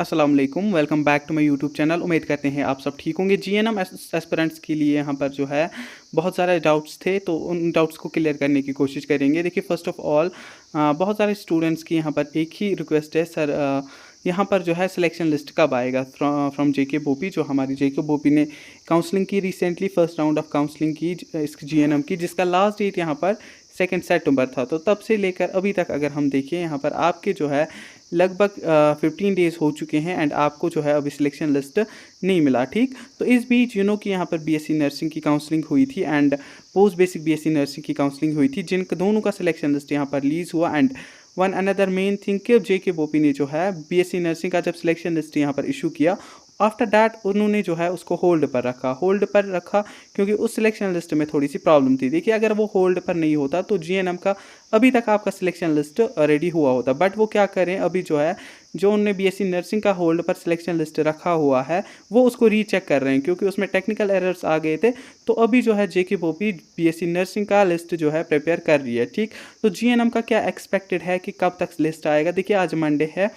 अस्सलाम वालेकुम, welcome back to my YouTube channel. उम्मीद करते हैं आप सब ठीक होंगे। जीएनएम एस्पिरेंट्स के लिए यहाँ पर जो है बहुत सारे डाउट्स थे, तो उन डाउट्स को क्लियर करने की कोशिश करेंगे। देखिए, फ़र्स्ट ऑफ़ ऑल बहुत सारे स्टूडेंट्स की यहाँ पर एक ही रिक्वेस्ट है सर, यहाँ पर जो है सिलेक्शन लिस्ट कब आएगा फ्रॉम जेके बोपी। जो हमारी जेके बोपी ने काउंसलिंग की recently, first round of counselling की इस जीएनएम की, जिसका लास्ट डेट यहाँ पर 2 सितंबर था। तो तब से लेकर अभी तक अगर हम देखें, यहाँ पर आपके जो है लगभग 15 डेज़ हो चुके हैं एंड आपको जो है अभी सिलेक्शन लिस्ट नहीं मिला। ठीक, तो इस बीच कि यहाँ पर बीएससी नर्सिंग की काउंसलिंग हुई थी and post basic BSc nursing की काउंसलिंग हुई थी, जिन दोनों का सिलेक्शन लिस्ट यहाँ पर रिलीज़ हुआ। And one another main thing कि जेके बोपी ने जो है बीएससी नर्सिंग का जब सिलेक्शन लिस्ट यहाँ पर इशू किया, आफ्टर डैट उन्होंने जो है उसको होल्ड पर रखा क्योंकि उस सिलेक्शन लिस्ट में थोड़ी सी प्रॉब्लम थी। देखिए, अगर वो होल्ड पर नहीं होता तो जीएनएम का अभी तक आपका सिलेक्शन लिस्ट रेडी हुआ होता। बट वो क्या करें, अभी जो है जो उन्होंने बीएससी नर्सिंग का होल्ड पर सिलेक्शन लिस्ट रखा हुआ है वो उसको रीचेक कर रहे हैं क्योंकि उसमें टेक्निकल एरर्स आ गए थे। तो अभी जो है जेके बोपी बीएससी नर्सिंग का लिस्ट जो है प्रिपेयर कर रही है। ठीक, तो जीएनएम का क्या एक्सपेक्टेड है कि कब तक लिस्ट आएगा। देखिए, आज मंडे है,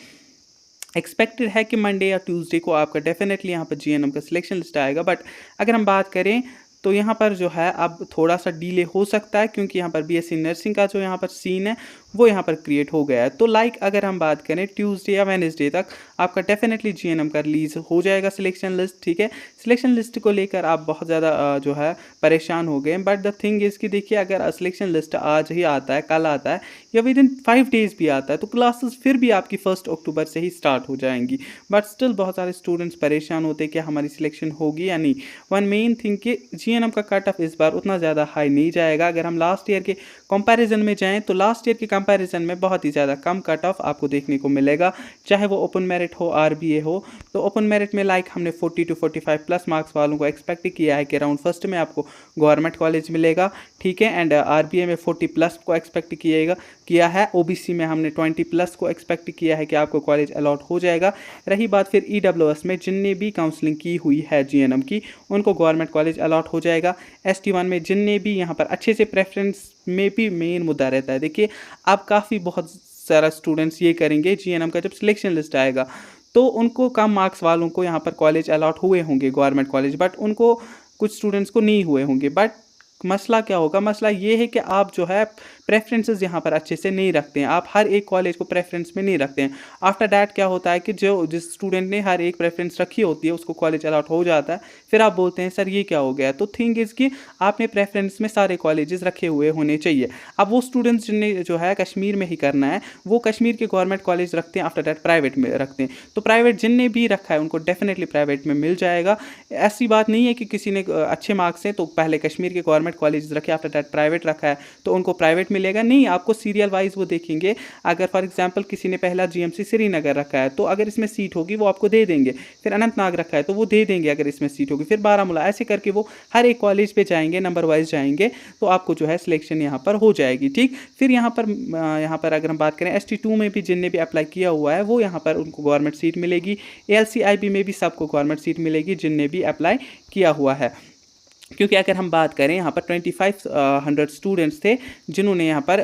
एक्सपेक्टेड है कि मंडे या ट्यूसडे को आपका डेफिनेटली यहाँ पर जीएनएम का सिलेक्शन लिस्ट आएगा। बट अगर हम बात करें तो यहाँ पर जो है अब थोड़ा सा डिले हो सकता है क्योंकि यहाँ पर बीएससी नर्सिंग का जो यहाँ पर सीन है वो यहाँ पर क्रिएट हो गया है। तो अगर हम बात करें ट्यूसडे या वेडनेसडे तक आपका डेफिनेटली जीएनएम का रिलीज़ हो जाएगा सिलेक्शन लिस्ट। ठीक है, सिलेक्शन लिस्ट को लेकर आप बहुत ज़्यादा जो है परेशान हो गए। बट द थिंग इज़ कि देखिए, अगर सिलेक्शन लिस्ट आज ही आता है, कल आता है या विद इन 5 डेज़ भी आता है तो क्लासेस फिर भी आपकी 1 अक्टूबर से ही स्टार्ट हो जाएंगी। बट स्टिल बहुत सारे स्टूडेंट्स परेशान होते हैं कि हमारी सिलेक्शन होगी या नहीं। वन मेन थिंग कि जीएनएम का कट ऑफ इस बार उतना ज़्यादा हाई नहीं जाएगा। अगर हम लास्ट ईयर के कंपैरिजन में जाएं तो लास्ट ईयर के कंपैरिजन में बहुत ही ज़्यादा कम कट ऑफ आपको देखने को मिलेगा, चाहे वो ओपन मेरिट हो, आरबीए हो। तो ओपन मेरिट में हमने 40 to 45 प्लस मार्क्स वालों को एक्सपेक्ट किया है कि राउंड फर्स्ट में आपको गवर्नमेंट कॉलेज मिलेगा। ठीक है, एंड आरबीए में 40 प्लस को एक्सपेक्ट किया है। ओबीसी में हमने 20 प्लस को एक्सपेक्ट किया है कि आपको कॉलेज अलॉट हो जाएगा। रही बात फिर ईडब्ल्यूएस में, जिनने भी काउंसलिंग की हुई है जीएनएम की, उनको गवर्नमेंट कॉलेज अलॉट हो जाएगा। ST1 में जिनने भी यहाँ पर अच्छे से प्रेफरेंस में भी मेन मुद्दा रहता है। देखिए, अब काफ़ी बहुत सारा स्टूडेंट्स ये करेंगे, जीएनएम का जब सिलेक्शन लिस्ट आएगा तो उनको कम मार्क्स वालों को यहाँ पर कॉलेज अलॉट हुए होंगे गवर्नमेंट कॉलेज, बट उनको कुछ स्टूडेंट्स को नहीं हुए होंगे। बट मसला क्या होगा, मसला ये है कि आप जो है प्रेफरेंसेस यहाँ पर अच्छे से नहीं रखते हैं, आप हर एक कॉलेज को प्रेफरेंस में नहीं रखते हैं। आफ्टर डैट क्या होता है कि जिस स्टूडेंट ने हर एक प्रेफरेंस रखी होती है उसको कॉलेज अलॉट हो जाता है, फिर आप बोलते हैं सर ये क्या हो गया। तो थिंग इज़ कि आपने प्रेफरेंस में सारे कॉलेजेस रखे हुए होने चाहिए। अब वो स्टूडेंट्स जिन्हें जो है कश्मीर में ही करना है वो कश्मीर के गवर्नमेंट कॉलेज रखते हैं, आफ्टर डैट प्राइवेट में रखते हैं। तो प्राइवेट जिनने भी रखा है उनको डेफिनेटली प्राइवेट में मिल जाएगा। ऐसी बात नहीं है कि किसी ने अच्छे मार्क्स हैं तो पहले कश्मीर के गवर्नमेंट कॉलेज रखे, आफ्टर डैट प्राइवेट रखा है तो उनको प्राइवेट मिलेगा। नहीं, आपको सीरियल वाइज वो देखेंगे। अगर फॉर एग्जांपल किसी ने पहला जीएमसी श्रीनगर रखा है तो अगर इसमें सीट होगी वो आपको दे देंगे, फिर अनंतनाग रखा है तो वो दे देंगे अगर इसमें सीट होगी, फिर बारामूला, ऐसे करके वो हर एक कॉलेज पे जाएंगे, नंबर वाइज जाएंगे, तो आपको जो है सिलेक्शन यहाँ पर हो जाएगी। ठीक, फिर यहाँ पर अगर हम बात करें ST2 में भी जिनने भी अप्लाई किया हुआ है वो यहाँ पर उनको गवर्नमेंट सीट मिलेगी। ALCIB में भी सबको गवर्नमेंट सीट मिलेगी जिनने भी अप्लाई किया हुआ है। क्योंकि अगर हम बात करें यहाँ पर 2500 स्टूडेंट्स थे जिन्होंने यहाँ पर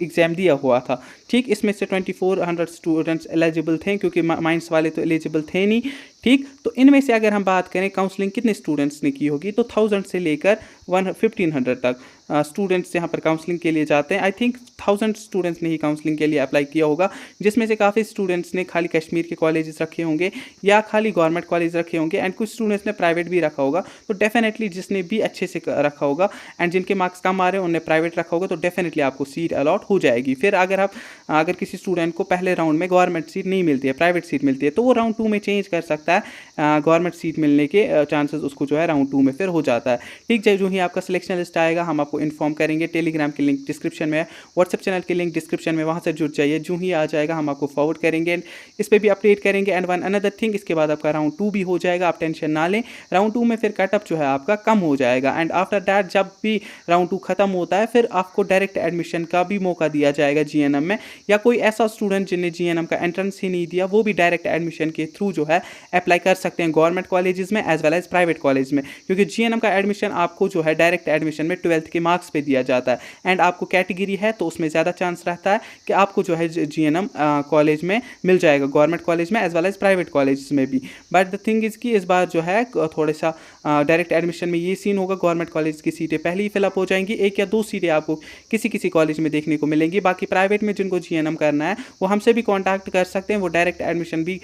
एग्ज़ाम दिया हुआ था। ठीक, इसमें से 2400 स्टूडेंट्स एलिजिबल थे क्योंकि माइंस वाले तो एलिजिबल थे नहीं। ठीक, तो इनमें से अगर हम बात करें काउंसलिंग कितने स्टूडेंट्स ने की होगी तो 1000 से लेकर 1500 तक स्टूडेंट्स यहाँ पर काउंसलिंग के लिए जाते हैं। आई थिंक 1000 स्टूडेंट्स ने ही काउंसलिंग के लिए अप्लाई किया होगा, जिसमें से काफ़ी स्टूडेंट्स ने खाली कश्मीर के कॉलेजेस रखे होंगे या खाली गवर्नमेंट कॉलेज रखे होंगे एंड कुछ स्टूडेंट्स ने प्राइवेट भी रखा होगा। तो डेफिनेटली जिसने भी अच्छे से रखा होगा एंड जिनके मार्क्स कम आ रहे हैं उन्होंने प्राइवेट रखा होगा तो डेफिनेटली आपको सीट अलॉट हो जाएगी। फिर अगर किसी स्टूडेंट को पहले राउंड में गवर्नमेंट सीट नहीं मिलती है, प्राइवेट सीट मिलती है, तो वो राउंड 2 में चेंज कर सकता है। गवर्नमेंट सीट मिलने के चांसेस उसको जो है राउंड 2 में फिर हो जाता है। ठीक, जो ही आपका सिलेक्शन लिस्ट आएगा हम आपको इन्फॉर्म करेंगे। टेलीग्राम की लिंक डिस्क्रिप्शन में है, व्हाट्सएप चैनल की लिंक डिस्क्रिप्शन में, वहाँ से जुड़ जाइए। जो ही आ जाएगा हम आपको फॉरवर्ड करेंगे एंड इस पर भी अपडेट करेंगे। एंड वन अनदर थिंग, इसके बाद आपका राउंड 2 भी हो जाएगा, आप टेंशन ना लें। राउंड 2 में फिर कटअप जो है आपका कम हो जाएगा एंड आफ्टर दैट जब भी राउंड 2 खत्म होता है फिर आपको डायरेक्ट एडमिशन का भी मौका दिया जाएगा जीएनएम में। या कोई ऐसा स्टूडेंट जिन्हें जीएनएम का एंट्रेंस ही नहीं दिया, वो भी डायरेक्ट एडमिशन के थ्रू जो है अप्लाई कर सकते हैं गवर्नमेंट कॉलेजेस में as well as private college में, क्योंकि जीएनएम का एडमिशन आपको जो है डायरेक्ट एडमिशन में 12th के मार्क्स पे दिया जाता है। एंड आपको कैटेगरी है तो उसमें ज़्यादा चांस रहता है कि आपको जो है जीएनएम कॉलेज में मिल जाएगा, गवर्नमेंट कॉलेज में as well as private college में भी। बट द थिंग इज़ कि इस बार जो है थोड़ा सा डायरेक्ट एडमिशन में ये सीन होगा, गवर्नमेंट कॉलेज की सीटें पहले ही फिलअप हो जाएंगी, 1 या 2 सीटें आपको किसी किसी कॉलेज में देखने को मिलेंगी। बाकी प्राइवेट में जिनको जीएनएम करना है वो हमसे भी कांटेक्ट कर सकते हैं, वो डायरेक्ट एडमिशन भी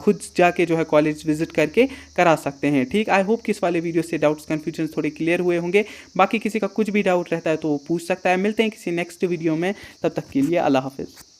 खुद जाके जो है कॉलेज विजिट करके करा सकते हैं। ठीक, आई होप कि इस वाले वीडियो से डाउट्स कन्फ्यूजन थोड़े क्लियर हुए होंगे। बाकी किसी का कुछ भी डाउट रहता है तो वो पूछ सकता है। मिलते हैं किसी नेक्स्ट वीडियो में, तब तक के लिए अल्लाह हाफिज़।